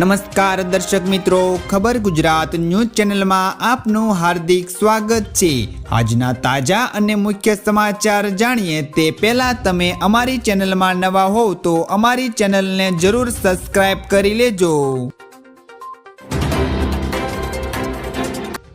નમસ્કાર દર્શક મિત્રો, ખબર ગુજરાત ન્યૂઝ ચેનલમાં આપનું હાર્દિક સ્વાગત છે। આજના તાજા અને મુખ્ય સમાચાર જાણીએ તે પહેલા તમે અમારી ચેનલમાં નવા હોવ તો અમારી ચેનલને જરૂર સબસ્ક્રાઇબ કરી લેજો।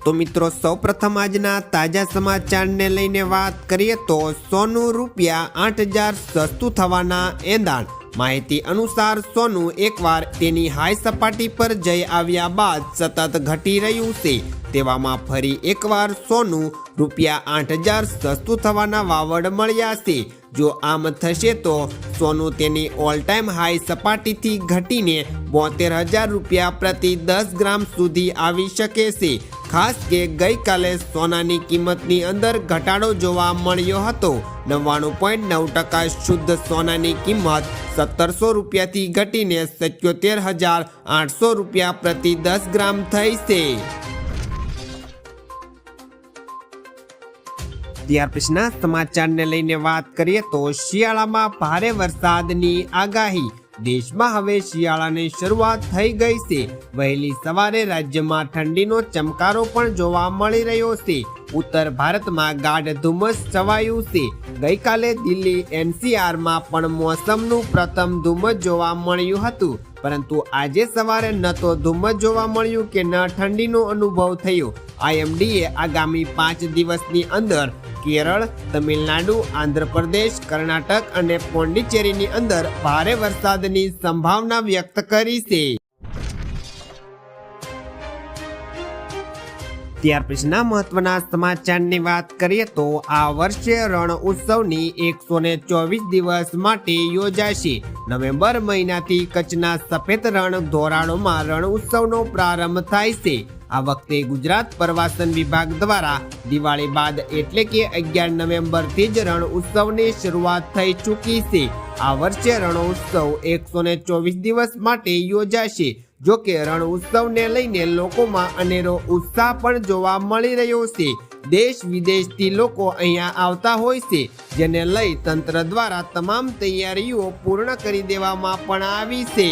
તો મિત્રો, સૌપ્રથમ આજના તાજા સમાચારને લઈને વાત કરીએ તો સોનું ₹8,000 સસ્તું થવાના એંધાણ। માહિતી અનુસાર સોનું એકવાર તેની હાઈ સપાટી પર જઈ આવ્યા બાદ સતત ઘટી રહ્યું છે। તેવામાં ફરી એકવાર સોનું ₹8,000 સસ્તું થવાના વાવડ મળ્યા છે। જો આમ થશે તો સોનું તેની ઓલ ટાઈમ હાઈ સપાટીથી ઘટીને ₹72,000 પ્રતિ 10 ગ્રામ સુધી આવી શકે છે। ખાસ કે ગઈકાલે સોનાની કિંમતની અંદર ઘટાડો જોવા મળ્યો હતો। 99.9% શુદ્ધ સોનાની કિંમત ₹1,700 ઘટીને ₹77,800 પ્રતિ 10 ગ્રામ થઈ છે। ત્યાર પછીના સમાચારને લઈને વાત કરીએ તો શિયાળામાં ભારે વરસાદની આગાહી। દેશમાં હવે શિયાળાની શરૂઆત થઈ ગઈ છે। વહેલી સવારે રાજ્યમાં ઠંડીનો ચમકારો પણ જોવા મળી રહ્યો છે। ઉત્તર ભારતમાં ગાઢ ધુમ્મસ છવાયું છે। ગઈકાલે દિલ્હી NCRમાં પણ મોસમનું પ્રથમ ધુમ્મસ જોવા મળ્યું હતું, પરંતુ આજે સવારે ન તો ધુમ્મસ જોવા મળ્યું કે ન ઠંડીનો અનુભવ થયો। IMDએ આગામી 5 દિવસની અંદર કેરળ, તમિલનાડુ, આંધ્રપ્રદેશ, કર્ણાટક અને પોંડિચેરીની અંદર ભારે વરસાદની સંભાવના વ્યક્ત કરી છે। ત્યાર પછીના મહત્વના સમાચારની વાત કરીએ તો આ વર્ષે રણ ઉત્સવની 124 દિવસ માટે યોજાશે। નવેમ્બર મહિનાથી કચ્છના સફેદ રણ ધોરાડોમાં રણ ઉત્સવનો પ્રારંભ થાય છે। આ વખતે ગુજરાત પ્રવાસન વિભાગ દ્વારા દિવાળી બાદ એટલે કે 11 નવેમ્બરથી જ રણ ઉત્સવની શરૂઆત થઈ ચૂકી છે। આ વર્ષે રણ ઉત્સવ 124 દિવસ માટે યોજાશે। જો કે રણ ઉત્સવને લઈને લોકોમાં અનેરો ઉત્સાહ પણ જોવા મળી રહ્યો છે। દેશ વિદેશથી લોકો અહીંયા આવતા હોય છે, જેને લઈ તંત્ર દ્વારા તમામ તૈયારીઓ પૂર્ણ કરી દેવામાં પણ આવી છે।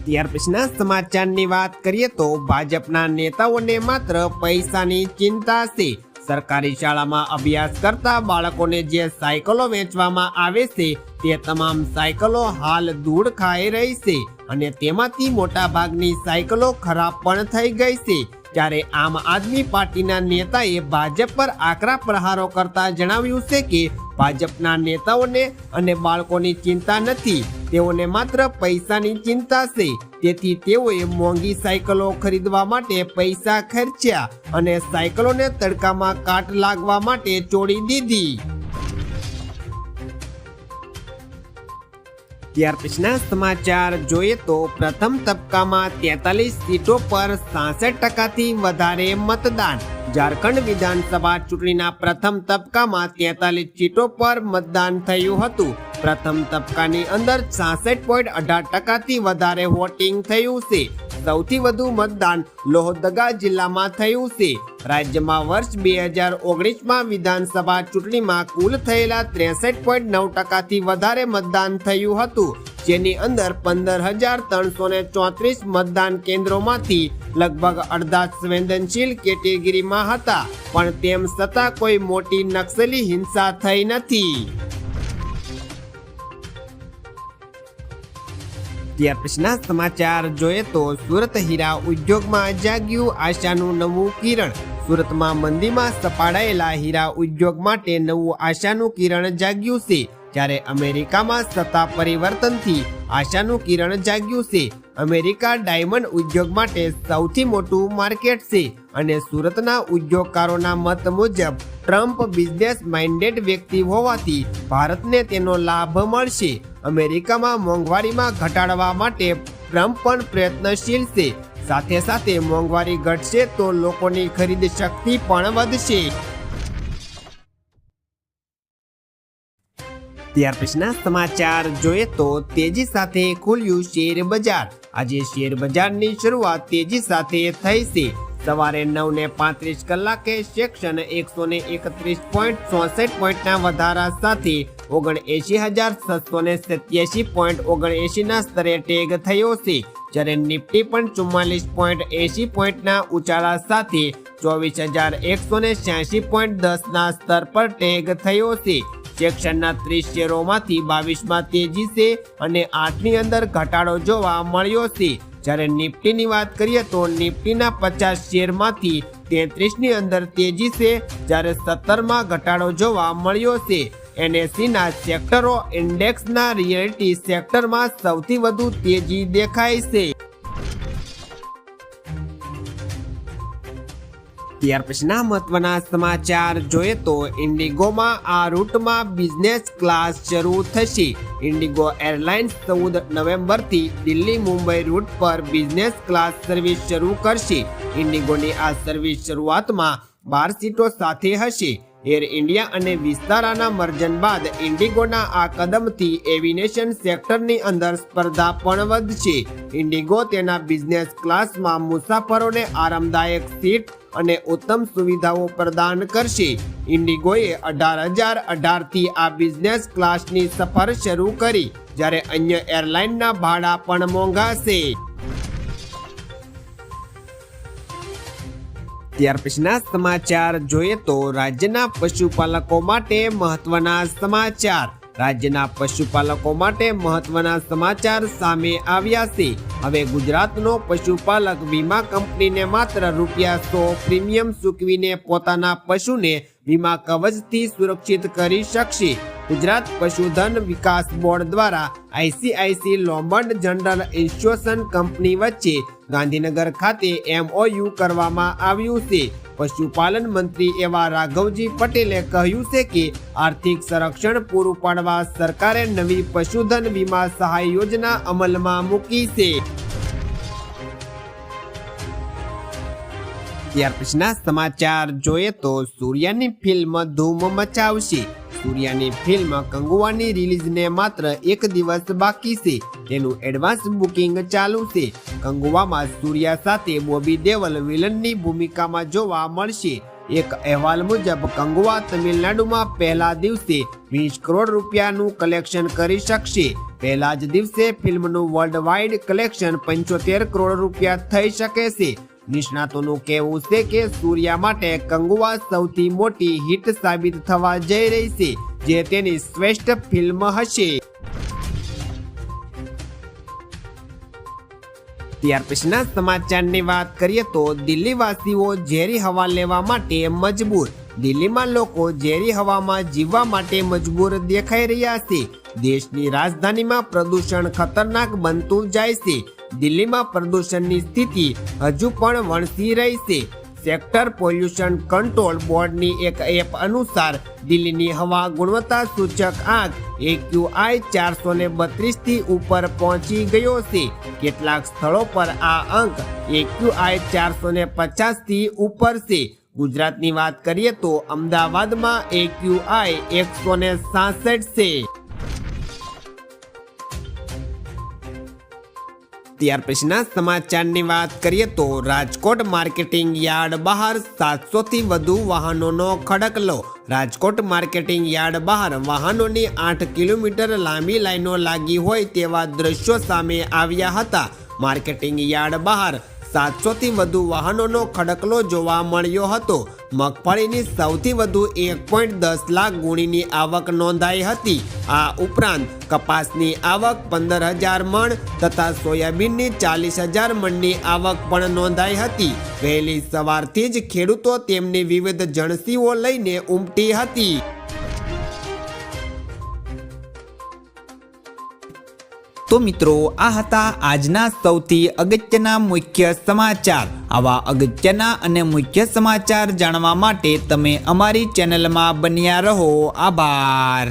ત્યાર પછીના સમાચારની વાત કરીએ તો ભાજપના નેતાઓને માત્ર પૈસાની ચિંતા છે। સરકારી શાળામાં અભ્યાસ કરતા બાળકોને જે સાયકલો વેચવામાં આવે છે તે તમામ સાયકલો હાલ ધૂળ ખાઈ રહી છે અને તેમાંથી મોટા ભાગની સાયકલો ખરાબ પણ થઈ ગઈ છે। ત્યારે આમ આદમી પાર્ટીના નેતાએ ભાજપ પર આકરા પ્રહારો કરતા જણાવ્યું છે કે ભાજપના નેતાઓને અને બાળકોની ચિંતા નથી, તેઓને માત્ર પૈસાની ચિંતા છે। તેથી તેઓએ મોંઘી સાયકલો ખરીદવા માટે પૈસા ખર્ચ્યા અને સાયકલોને તડકામાં કાટ લાગવા માટે છોડી દીધી। ત્યાર પછીના સમાચાર જોઈએ તો પ્રથમ તબક્કામાં 43 સીટો પર 66%થી વધારે મતદાન। ઝારખંડ વિધાનસભા ચૂંટણીના પ્રથમ તબક્કામાં 43 સીટો પર મતદાન થયું હતું। પ્રથમ તબક્કાની અંદર 66.18%થી વધારે વોટિંગ થયું છે। સૌથી વધુ મતદાન લોહરદગા જિલ્લામાં થયું છે। રાજ્યમાં વર્ષ 2019માં વિધાનસભા ચૂંટણીમાં કુલ થયેલા 63.9%થી વધારે મતદાન થયું હતું, જેની અંદર 15,334 મતદાન કેન્દ્રોમાંથી લગભગ અડધા સંવેદનશીલ કેટેગરીમાં હતા, પણ તેમ છતાં કોઈ મોટી નક્સલી હિંસા થઈ નથી। ત્યાર પછીના સમાચાર જોઈએ તો સુરત હીરા ઉદ્યોગમાં જાગ્યું આશાનું નવું કિરણ। સુરતમાં મંદીમાં સપાડાયેલા હીરા ઉદ્યોગ માટે નવું આશાનું કિરણ જાગ્યું છે। જ્યારે અમેરિકામાં સત્તા પરિવર્તનથી આશાનું કિરણ જાગ્યું છે। અમેરિકા ડાયમંડ ઉદ્યોગ માટે સૌથી મોટું માર્કેટ છે અને સુરતના ઉદ્યોગકારોના મત મુજબ ટ્રમ્પ બિઝનેસ માઇન્ડેડ વ્યક્તિ હોવાથી ભારતને તેનો લાભ મળશે। અમેરિકામાં મોંઘવારીમાં ઘટાડવા માટે ટ્રમ્પ પણ પ્રયત્નશીલ છે। સાથે સાથે મોંઘવારી ઘટશે તો લોકોની ખરીદ શક્તિ પણ વધશે। ત્યાર પછીના સમાચાર જોઈએ તો તેજી સાથે ખુલ્યું શેર બજાર। આજે શેર બજારની શરૂઆત તેજી સાથે થઈ છે। સવારે 9:35 કલાકે સેક્શન 131.64 પોઈન્ટના વધારા સાથે 79,687.79 ના સ્તરે ટેગ થયો છે, જ્યારે નિફ્ટી પણ 44.80 પોઈન્ટના ઉછાળા સાથે 24,186.10 ના સ્તર પર ટેગ થયો છે. સેક્શનના 30 શેરોમાંથી 22માં તેજી છે અને 8ની અંદર ઘટાડો જોવા મળ્યો છે. જ્યારે નિફ્ટીની વાત કરીએ તો નિફ્ટીના 50 શેરમાંથી 33ની અંદર તેજી છે, જ્યારે 17માં ઘટાડો જોવા મળ્યો છે. NSEના સેક્ટરો ઇન્ડેક્સના રિયલ્ટી સેક્ટરમાં સૌથી વધુ તેજી દેખાય છે. ત્યાર પછીના મહત્વના સમાચાર જોઈએ તો ઇન્ડિગોમાં આ રૂટમાં બિઝનેસ ક્લાસ શરૂ થશે. ઇન્ડિગો એરલાઇન્સ 14 નવેમ્બરથી દિલ્હી મુંબઈ રૂટ પર બિઝનેસ ક્લાસ સર્વિસ શરૂ કરશે. ઇન્ડિગોની આ સર્વિસ શરૂઆતમાં 12 સીટો સાથે હશે. એર ઇન્ડિયા અને વિસ્તારાના મર્જન બાદ ઇન્ડિગોના આ કદમથી એવિએશન સેક્ટરની અંદર સ્પર્ધા પણ વધશે. ઇન્ડિગો તેના બિઝનેસ ક્લાસમાં મુસાફરોને આરામદાયક સીટ અને ઉત્તમ સુવિધાઓ પ્રદાન કરશે. ઇન્ડિગોએ 18,018થી આ બિઝનેસ ક્લાસની સફર શરૂ કરી, જ્યારે અન્ય એરલાઇનના ભાડા પણ મોંઘા છે. ત્યાર પછીના સમાચાર જોઈએ તો રાજ્યના પશુપાલકો માટે મહત્વના સમાચાર. રાજ્યના પશુપાલકો માટે મહત્વના સમાચાર સામે આવ્યા છે. હવે ગુજરાતનો પશુપાલક વીમા કંપનીને માત્ર ₹100 પ્રીમિયમ ચૂકવીને પોતાના પશુને વીમા કવચથી સુરક્ષિત કરી શકશે. ગુજરાત પશુધન વિકાસ બોર્ડ દ્વારા ICIC Lombard general insurance company વચ્ચે ગાંધીનગર ખાતે MOU કરવામાં આવ્યું છે. પશુપાલન મંત્રી એવા રાઘવજી પટેલે કહ્યું છે કે આર્થિક સંરક્ષણ પૂરું પાડવા સરકારે નવી પશુધન વીમા સહાય યોજના અમલમાં મૂકી છે. ત્યાર પછીના સમાચાર જોઈએ તો સૂર્યાની ફિલ્મ ધૂમ મચાવશે. સૂર્યાની ફિલ્મ કંગુવાની રિલીઝને માત્ર 1 દિવસ બાકી છે. તેનું એડવાન્સ બુકિંગ ચાલુ છે. કંગુવામાં સૂર્યા સાથે બોબી દેવલ વિલનની ભૂમિકામાં જોવા મળશે. એક અહેવાલ મુજબ કંગુવા તમિલનાડુમાં પહેલા દિવસે 20 કરોડ રૂપિયાનું કલેક્શન કરી શકશે. પહેલા જ દિવસે ફિલ્મનું વર્લ્ડ વાઇડ કલેક્શન 75 કરોડ રૂપિયા થઈ શકે છે. નિષ્ણાતોનું કહેવું છે કે સૂર્યા માટે કંગુવા સૌથી મોટી હિટ સાબિત થવા જઈ રહી છે, જે તેની શ્રેષ્ઠ ફિલ્મ હશે. ત્યાર પછીના સમાચારની વાત કરીએ તો દિલ્હીવાસીઓ ઝેરી હવા લેવા માટે મજબૂર. દિલ્હીમાં લોકો ઝેરી હવામાં જીવવા માટે મજબૂર દેખાઈ રહ્યા છે. દેશની રાજધાનીમાં પ્રદૂષણ ખતરનાક બનતું જાય છે. દિલ્હીમાં પ્રદૂષણની સ્થિતિ હજુ પણ વણસી રહી છે. સેક્ટર પોલ્યુશન કંટ્રોલ બોર્ડની એક એપ અનુસાર દિલ્હીની હવા ગુણવત્તા સૂચક આંક AQI 432થી ઉપર પહોંચી ગયો છે. કેટલાક સ્થળો પર આ અંક AQI 450થી ઉપર છે. ગુજરાતની વાત કરીએ તો અમદાવાદમાં AQI 166 છે. ત્યાર પછીના સમાચારની વાત કરીએ તો રાજકોટ માર્કેટિંગ યાર્ડ બહાર 700થી વધુ વાહનોનો ખડકલો. રાજકોટ માર્કેટિંગ યાર્ડ બહાર વાહનોની 8 કિલોમીટર લાંબી લાઈનો લાગી હોય તેવા દ્રશ્યો સામે આવ્યા હતા. માર્કેટિંગ યાર્ડ બહાર 700થી વધુ વાહનોનો ખડકલો જોવા મળ્યો હતો. મગફળીની સૌથી વધુ 1.10 લાખ ગુણીની આવક નોંધાઈ હતી. આ ઉપરાંત કપાસની આવક 15,000 મણ તથા સોયાબીનની 40,000 મણની આવક પણ નોંધાઈ હતી. વહેલી સવારથી જ ખેડૂતો તેમની વિવિધ જણસીઓ લઈને ઉમટી હતી. તો મિત્રો, આ હતા આજના સૌથી અગત્યના મુખ્ય સમાચાર. આવા અગત્યના અને મુખ્ય સમાચાર જાણવા માટે તમે અમારી ચેનલમાં બન્યા રહો. આભાર.